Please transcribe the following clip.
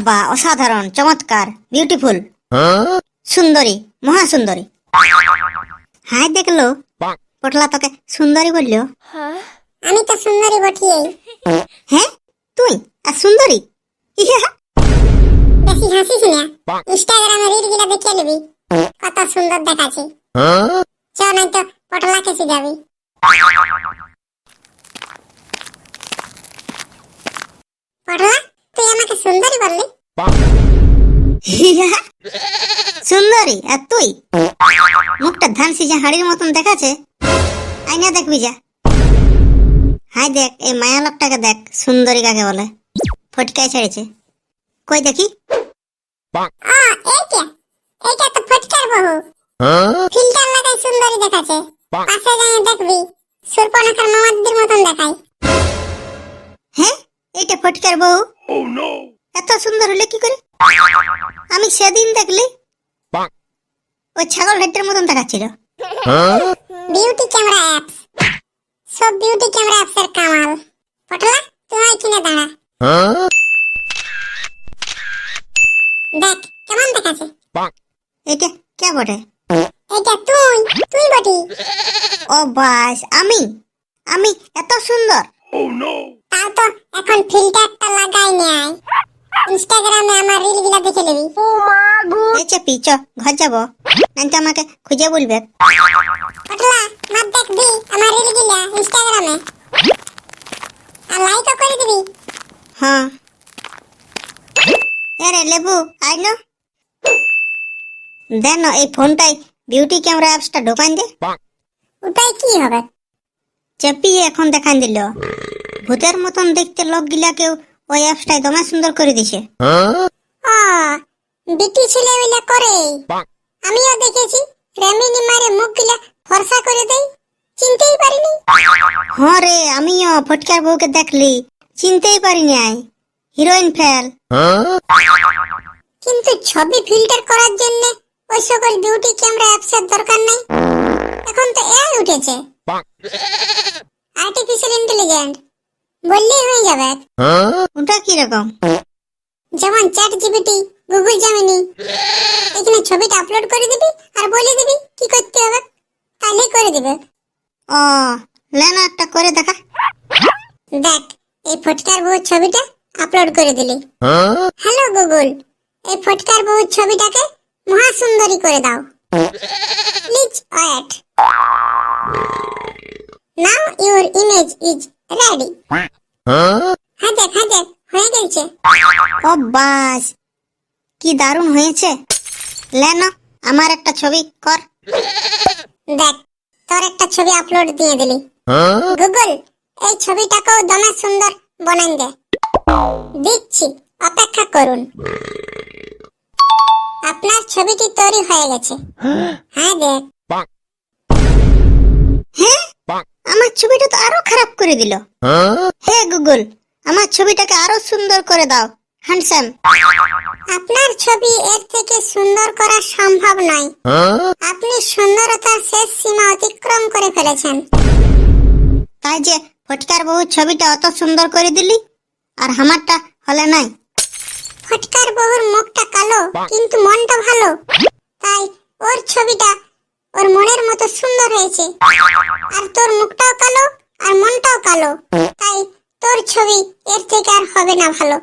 বাহ, অসাধারণ, চমৎকার, বিউটিফুল, সুন্দরী, মহাসুন্দরী। হাই দেখলো পটলা তোকে সুন্দরী বললো। আমি তো সুন্দরী বটিয়েই। হ্যাঁ তুই আর সুন্দরী? বেশি হাসিস না, ইনস্টাগ্রামে রিল গুলা দেখে নিবি কত সুন্দর দেখাচ্ছে। চ নাই তো পটলা কেসে যাবি। পটলা তুই আমাকে সুন্দরী বললি? সুন্দরী আর তুই? মুখটা ধান সিজা হাড়ির মতন দেখাচ্ছে, আইনা দেখবি যা। হাই দেখ, এই মায়া লোকটাকে দেখ, সুন্দরী কাকে বলে, ফটকায় ছেড়েছে। কই দেখি। এইটা তো ফটকার বউ। ফিল্টার লাগাই সুন্দরী দেখাচ্ছে। পাশে যাই দেখবি সুরপনাখার মামাদির মতন দেখায়। হ্যাঁ এইটা ফটকার বউ? এত সুন্দর হলে কি করে? আমি সেদিন দেখলি ওই ছাগল হেডের মতন দেখাচ্ছিল। বিউটি ক্যামেরা অ্যাপস, সব বিউটি ক্যামেরা অ্যাপসের কামাল। পটলা তুই কিনে দাঁড়া, দেখ কেমন দেখাচ্ছে। এটা কে বটে? এটা তুই বটি। ও বাস, আমি আমি এত সুন্দর? তাও তো এখন ফিল্টারটা লাগাই নাই। ইনস্টাগ্রামে আমার রিল গুলা দেখে নিবি। এই চেপি চ ঘর যাবো, নাইতো আমাকে খুঁজে বলবে। পটলা মার দেখবি আমার রিল গুলা ইনস্টাগ্রামে, আর লাইকও করে দিবি। হ্যাঁ আরে লেবু আইনো দেন এই ফোনটাই বিউটি ক্যামেরা অ্যাপসটা ঢোকান দে। ওটাই কি হবে? চেপিয়ে এখন দেখান দিল। ভূতের মতন দেখতে লোকগুলাকেও ওই অ্যাপসটাই দমে সুন্দর করে দিছে। বিটি ছেলে ওইলা করে, আমিও দেখেছি। রেমিনি মারে মুখগুলা ফর্সা করে দেয়, চিনতেই পারিনি। হ্যাঁ রে, আমিও ফটকার বউকে দেখলি, চিনতেই পারিনি। I heroine fail. কিন্তু ছবি ফিল্টার করার জন্য ওই সকল বিউটি ক্যামেরা অ্যাপসের দরকার নাই। এখন তো এআই উঠেছে, আর্টিফিশিয়াল ইন্টেলিজেন্স, বললেই হয়ে যাবে। ওটা কি রকম? যেমন চ্যাট জিপিটি, গুগল জেমিনি। এখানে ছবিটা আপলোড করে দিবি আর বলে দিবি কি করতে হবে, তাহলেই করে দিবে। ও লেনা একটা করে দেখা। দেখ এই ফটকার বউর ছবিটা আপলোড করে দিলি। হ্যালো গুগল, এই ফটকার বউর ছবিটাকে মহাসুন্দরী করে দাও। Please wait, now your image is ready. হ্যাঁ দেখ হয়ে গেছে। ও বাস, কি দারুণ হয়েছে। লেনা আমার একটা ছবি কর। দেখ তোর একটা ছবি আপলোড দিয়ে দিলি। গুগল এই ছবিটাকেও দমে সুন্দর বানান দে। দিচ্ছি, অপেক্ষা করুন। আপনার ছবিটি তৈরি হয়ে গেছে। হ্যাঁ দেখ। হ্যাঁ আমার ছবিটা তো আরো খারাপ করে দিল। হে গুগল, আমার ছবিটাকে আরো সুন্দর করে দাও, হ্যান্ডসাম। আপনার ছবি এর থেকে সুন্দর করা সম্ভব নয়। আপনি সুন্দরতার শেষ সীমা অতিক্রম করে ফেলেছেন। তাই যে ফটকার বউ ছবিটা অত সুন্দর করে দিলি, আর আমারটা হলে নাই। ফটকার বহুর মুখটা কালো কিন্তু মনটা ভালো, তাই ওর ছবিটা ওর মনের মতো সুন্দর হয়েছে। আর তোর মুখটাও কালো আর মনটাও কালো, তাই তোর ছবি এর থেকে আর হবে না ভালো।